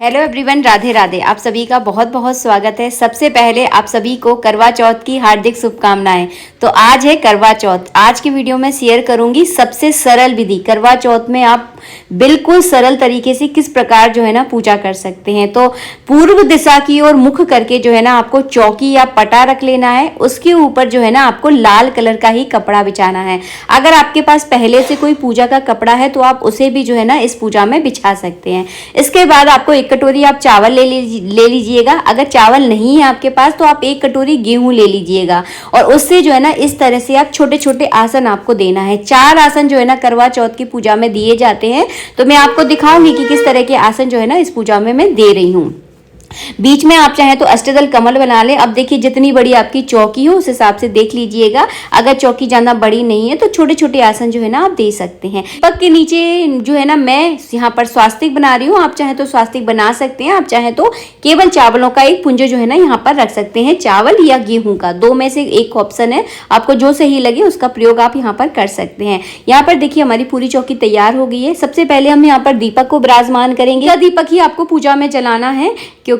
Hello everyone, Radhe Radhe. आप सभी का बहुत बहुत स्वागत है। सबसे पहले आप सभी को करवा चौथ की हार्दिक शुभकामनाएं। तो आज है करवा चौथ। आज की वीडियो में शेयर करूंगी सबसे सरल विधि। करवा चौथ में आप बिल्कुल सरल तरीके से किस प्रकार जो है ना पूजा कर सकते हैं। तो पूर्व दिशा की ओर मुख करके जो है ना आपको चौकी या पटा रख लेना है। उसके ऊपर जो है ना आपको लाल कलर का ही कपड़ा बिछाना है। अगर आपके पास पहले से कोई पूजा का कपड़ा है तो आप उसे भी जो है ना इस पूजा में बिछा सकते हैं। इसके बाद आपको एक कटोरी आप चावल ले लीजिएगा। अगर चावल नहीं है आपके पास तो आप एक कटोरी गेहूं ले लीजिएगा और उससे जो है ना इस तरह से आप छोटे छोटे आसन आपको देना है। 4 आसन जो है ना करवा चौथ की पूजा में दिए जाते हैं। तो मैं आपको दिखाऊंगी कि किस तरह के आसन जो है ना इस पूजा में मैं दे रही हूँ। बीच में आप चाहें तो अष्टदल कमल बना लें। अब देखिए जितनी बड़ी आपकी चौकी हो उस हिसाब से देख लीजिएगा। अगर चौकी ज्यादा बड़ी नहीं है तो छोटे छोटे आसन जो है ना आप दे सकते हैं। पग के नीचे जो है ना मैं यहाँ पर स्वास्तिक बना रही हूँ। आप चाहें तो स्वास्तिक बना सकते हैं। आप चाहें तो केवल चावलों का एक पुंज जो है ना यहाँ पर रख सकते हैं, चावल या गेहूं का, दो में से एक ऑप्शन है। आपको जो सही लगे उसका प्रयोग आप यहाँ पर कर सकते हैं। यहाँ पर देखिए हमारी पूरी चौकी तैयार हो गई है। सबसे पहले हम यहाँ पर दीपक को विराजमान करेंगे। यह दीपक ही आपको पूजा में जलाना है क्योंकि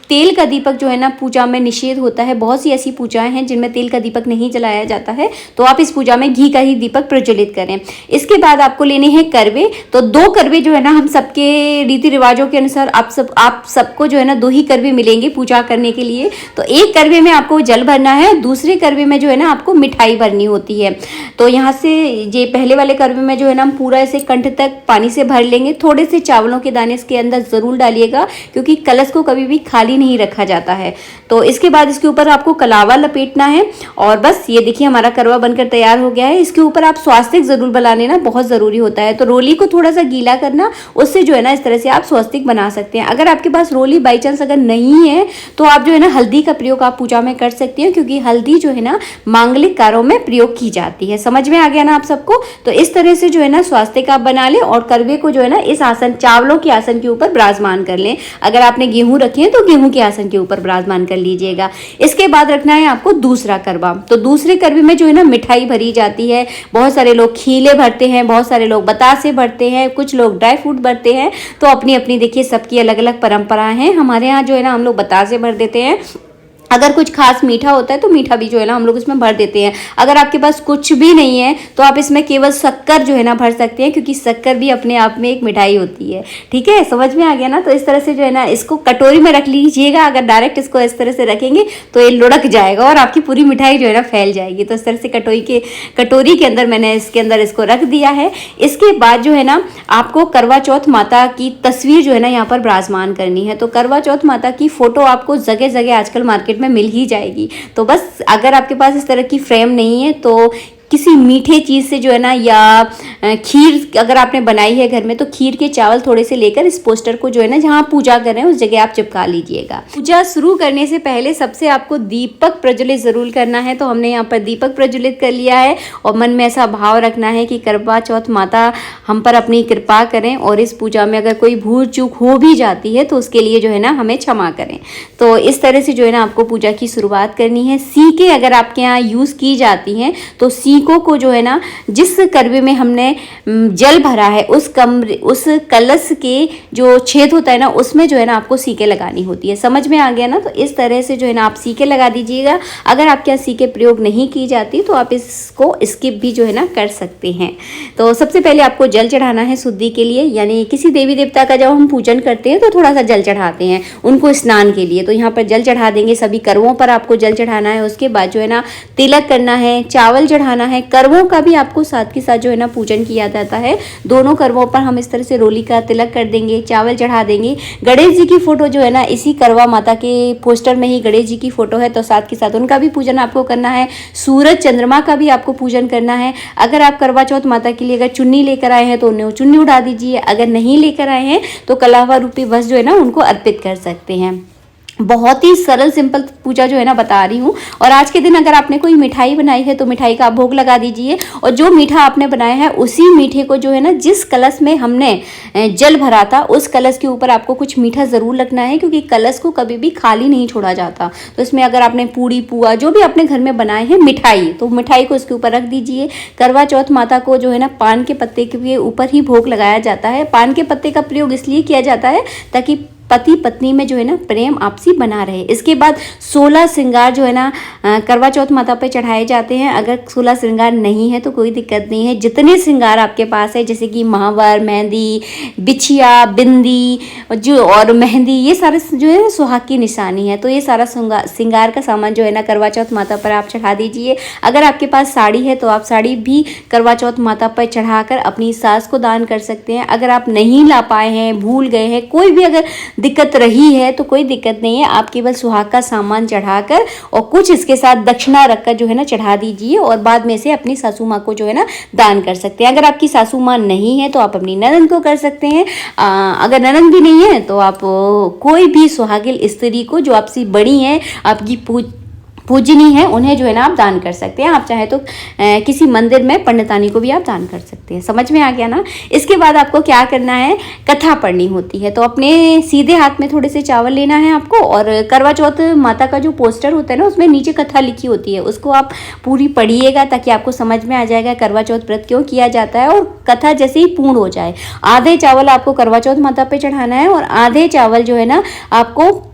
तेल का दीपक जो है ना पूजा में निषेध होता है। बहुत सी ऐसी पूजाएं हैं जिनमें तेल का दीपक नहीं जलाया जाता है, तो आप इस पूजा में घी का ही दीपक प्रज्वलित करें। इसके बाद आपको लेने हैं करवे। तो 2 करवे जो है ना हम सबके रीति रिवाजों के अनुसार आप सबको जो है ना 2 ही करवे मिलेंगे पूजा करने के लिए। तो एक करवे में आपको जल भरना है, दूसरे करवे में जो है ना आपको मिठाई भरनी होती है। तो यहाँ से ये पहले वाले करवे में जो है ना हम पूरा ऐसे कंठ तक पानी से भर लेंगे। थोड़े से चावलों के दाने इसके अंदर जरूर डालिएगा क्योंकि कलश को कभी भी खाली नहीं रखा जाता है। तो इसके बाद इसके ऊपर आपको कलावा लपेटना है और बस ये देखिए हमारा करवा बनकर तैयार हो गया है। इसके ऊपर आप स्वास्तिक जरूर बना लेना, बहुत जरूरी होता है। तो रोली को थोड़ा सा गीला करना, उससे जो है ना इस तरह से आप स्वास्तिक बना सकते हैं। अगर आपके पास रोली बाई चांस अगर नहीं है तो आप जो है ना हल्दी का प्रयोग आप पूजा में कर सकते हैं क्योंकि हल्दी जो है ना मांगलिक कार्यों में प्रयोग की जाती है। समझ में आ गया ना आप सबको। तो इस तरह से जो है ना स्वास्तिक आप बना लें और करवे को जो है ना इस आसन, चावलों के आसन के ऊपर विराजमान कर लें। अगर आपने गेहूं रखे हैं तो गेहूं के आसन के ऊपर विराजमान कर लीजिएगा। इसके बाद रखना है आपको दूसरा करवा। तो दूसरे करवे में जो है ना मिठाई भरी जाती है। बहुत सारे लोग खीले भरते हैं, बहुत सारे लोग बतासे भरते हैं, कुछ लोग ड्राई फ्रूट भरते हैं। तो अपनी अपनी देखिए सबकी अलग अलग परंपराएं हैं। हमारे यहाँ जो है ना हम लोग बतासे भर देते हैं। अगर कुछ खास मीठा होता है तो मीठा भी जो है ना हम लोग इसमें भर देते हैं। अगर आपके पास कुछ भी नहीं है तो आप इसमें केवल शक्कर जो है ना भर सकते हैं क्योंकि शक्कर भी अपने आप में एक मिठाई होती है। ठीक है, समझ में आ गया ना। तो इस तरह से जो है ना इसको कटोरी में रख लीजिएगा। अगर डायरेक्ट इसको इस तरह से रखेंगे तो ये लुढ़क जाएगा और आपकी पूरी मिठाई जो है ना फैल जाएगी। तो इस तरह से कटोरी के अंदर मैंने इसके अंदर इसको रख दिया है। इसके बाद जो है ना आपको करवा चौथ माता की तस्वीर जो है ना यहाँ पर विराजमान करनी है। तो करवा चौथ माता की फोटो आपको जगह जगह आजकल मार्केट में मिल ही जाएगी। तो बस अगर आपके पास इस तरह की फ्रेम नहीं है तो किसी मीठे चीज़ से जो है ना या खीर अगर आपने बनाई है घर में तो खीर के चावल थोड़े से लेकर इस पोस्टर को जो है ना जहाँ पूजा कर रहे हैं उस जगह आप चिपका लीजिएगा। पूजा शुरू करने से पहले सबसे आपको दीपक प्रज्वलित जरूर करना है। तो हमने यहाँ पर दीपक प्रज्वलित कर लिया है और मन में ऐसा भाव रखना है कि करवा चौथ माता हम पर अपनी कृपा करें और इस पूजा में अगर कोई भूल चूक हो भी जाती है तो उसके लिए जो है ना हमें क्षमा करें। तो इस तरह से जो है ना आपको पूजा की शुरुआत करनी है। सीके अगर आपके यहाँ यूज़ की जाती हैं तो सीकों को जो है ना जिस करवे में हमने जल भरा है उस कलश के जो छेद होता है ना उसमें जो है ना आपको सीके लगानी होती है। समझ में आ गया ना। तो इस तरह से जो है ना आप सीके लगा दीजिएगा। अगर आपके यहाँ सीके प्रयोग नहीं की जाती तो आप इसको स्किप भी जो है ना कर सकते हैं। तो सबसे पहले आपको जल चढ़ाना है शुद्धि के लिए, यानी किसी देवी देवता का जब हम पूजन करते हैं तो थोड़ा सा जल चढ़ाते हैं उनको स्नान के लिए। तो यहाँ पर जल चढ़ा देंगे। सभी करवों पर आपको जल चढ़ाना है। उसके बाद जो है ना तिलक करना है, चावल चढ़ाना है। करवों का भी आपको साथ के साथ जो है ना पूजन किया जाता है। दोनों करवों पर हम इस तरह से रोली का तिलक कर देंगे, चावल चढ़ा देंगे। गणेश जी की फोटो जो है ना इसी करवा माता के पोस्टर में ही गणेश जी की फोटो है तो साथ के साथ उनका भी पूजन आपको करना है। सूरज चंद्रमा का भी आपको पूजन करना है। अगर आप करवा चौथ माता के लिए अगर चुन्नी लेकर आए हैं तो उन्हें चुन्नी उड़ा दीजिए। अगर नहीं लेकर आए हैं तो कलावा रूपी वस्त्र जो है ना उनको अर्पित कर सकते हैं। बहुत ही सरल सिंपल पूजा जो है ना बता रही हूँ। और आज के दिन अगर आपने कोई मिठाई बनाई है तो मिठाई का भोग लगा दीजिए और जो मीठा आपने बनाया है उसी मीठे को जो है ना जिस कलश में हमने जल भरा था उस कलश के ऊपर आपको कुछ मीठा ज़रूर लगना है क्योंकि कलश को कभी भी खाली नहीं छोड़ा जाता। तो इसमें अगर आपने पूड़ी पुआ जो भी अपने घर में बनाए हैं मिठाई, तो मिठाई को इसके ऊपर रख दीजिए। करवा चौथ माता को जो है ना पान के पत्ते के ऊपर ही भोग लगाया जाता है। पान के पत्ते का प्रयोग इसलिए किया जाता है ताकि पति पत्नी में जो है ना प्रेम आपसी बना रहे। इसके बाद 16 श्रृंगार जो है ना करवा चौथ माता पे चढ़ाए जाते हैं। अगर 16 श्रृंगार नहीं है तो कोई दिक्कत नहीं है, जितने श्रृंगार आपके पास है जैसे कि महावर, मेहंदी, बिछिया, बिंदी जो और मेहंदी, ये सारे जो है सुहाग की निशानी है। तो ये सारा श्रृंगार का सामान जो है ना करवा चौथ माता पर आप चढ़ा दीजिए। अगर आपके पास साड़ी है तो आप साड़ी भी करवा चौथ माता पर चढ़ाकर अपनी सास को दान कर सकते हैं। अगर आप नहीं ला पाए हैं, भूल गए हैं, कोई भी अगर दिक्कत रही है तो कोई दिक्कत नहीं है, आप केवल सुहाग का सामान चढ़ाकर और कुछ इसके साथ दक्षिणा रखकर जो है ना चढ़ा दीजिए और बाद में से अपनी सासू माँ को जो है ना दान कर सकते हैं। अगर आपकी सासू माँ नहीं है तो आप अपनी ननद को कर सकते हैं। अगर ननद भी नहीं है तो आप कोई भी सुहागिन स्त्री को जो आपसे बड़ी हैं, आपकी पूजनी है, उन्हें जो है ना आप दान कर सकते हैं। आप चाहे तो किसी मंदिर में पंडितानी को भी आप दान कर सकते हैं। समझ में आ गया ना। इसके बाद आपको क्या करना है, कथा पढ़नी होती है। तो अपने सीधे हाथ में थोड़े से चावल लेना है आपको और करवा चौथ माता का जो पोस्टर होता है ना उसमें नीचे कथा लिखी होती है, उसको आप पूरी पढ़िएगा ताकि आपको समझ में आ जाएगा करवा चौथ व्रत क्यों किया जाता है। और कथा जैसे ही पूर्ण हो जाए, आधे चावल आपको करवा चौथ माता पे चढ़ाना है और आधे चावल जो है ना आपको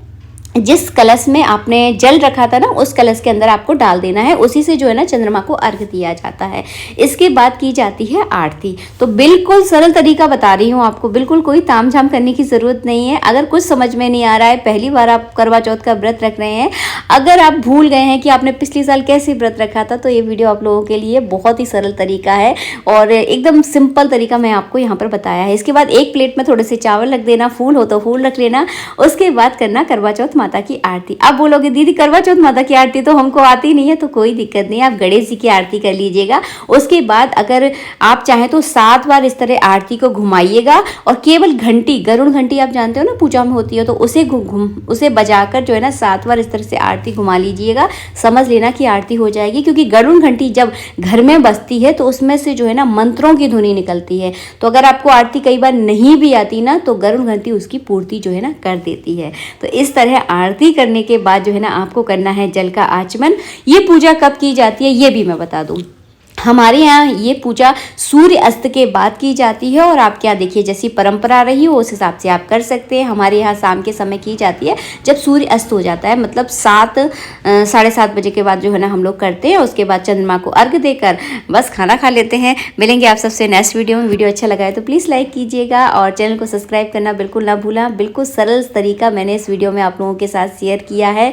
जिस कलश में आपने जल रखा था ना उस कलश के अंदर आपको डाल देना है। उसी से जो है ना चंद्रमा को अर्घ्य दिया जाता है। इसके बाद की जाती है आरती। तो बिल्कुल सरल तरीका बता रही हूँ आपको, बिल्कुल कोई तामझाम करने की ज़रूरत नहीं है। अगर कुछ समझ में नहीं आ रहा है, पहली बार आप करवा चौथ का व्रत रख रहे हैं, अगर आप भूल गए हैं कि आपने पिछले साल कैसे व्रत रखा था, तो ये वीडियो आप लोगों के लिए बहुत ही सरल तरीका है और एकदम सिंपल तरीका मैं आपको यहाँ पर बताया है। इसके बाद एक प्लेट में थोड़े से चावल रख देना, फूल हो तो फूल रख लेना। उसके बाद करना करवा चौथ माता की आरती। आप बोलोगे दीदी करवा चौथ माता की आरती तो हमको आती नहीं है, तो कोई दिक्कत नहीं है, आप गणेश जी की आरती कर लीजिएगा। उसके बाद अगर आप चाहें तो 7 बार इस तरह आरती को घुमाइएगा और केवल घंटी, गरुड़ घंटी आप जानते हो ना पूजा में होती है, तो उसे बजाकर जो है ना 7 बार इस तरह से आरती घुमा लीजिएगा। समझ लेना कि आरती हो जाएगी, क्योंकि गरुड़ घंटी जब घर में बजती है तो उसमें से जो है ना मंत्रों की ध्वनि निकलती है। तो अगर आपको आरती कई बार नहीं भी आती ना तो गरुड़ घंटी उसकी पूर्ति जो है ना कर देती है। तो इस तरह आरती करने के बाद जो है ना आपको करना है जल का आचमन। ये पूजा कब की जाती है ये भी मैं बता दूं। हमारे यहाँ ये पूजा सूर्य अस्त के बाद की जाती है और आप क्या देखिए जैसी परंपरा रही हो उस हिसाब से आप कर सकते हैं। हमारे यहाँ शाम के समय की जाती है जब सूर्य अस्त हो जाता है, मतलब 7-7:30 बजे के बाद जो है ना हम लोग करते हैं। उसके बाद चंद्रमा को अर्घ्य देकर बस खाना खा लेते हैं। मिलेंगे आप सबसे नेक्स्ट वीडियो में। वीडियो अच्छा लगा है तो प्लीज़ लाइक कीजिएगा और चैनल को सब्सक्राइब करना बिल्कुल ना भूलना। बिल्कुल सरल तरीका मैंने इस वीडियो में आप लोगों के साथ शेयर किया है।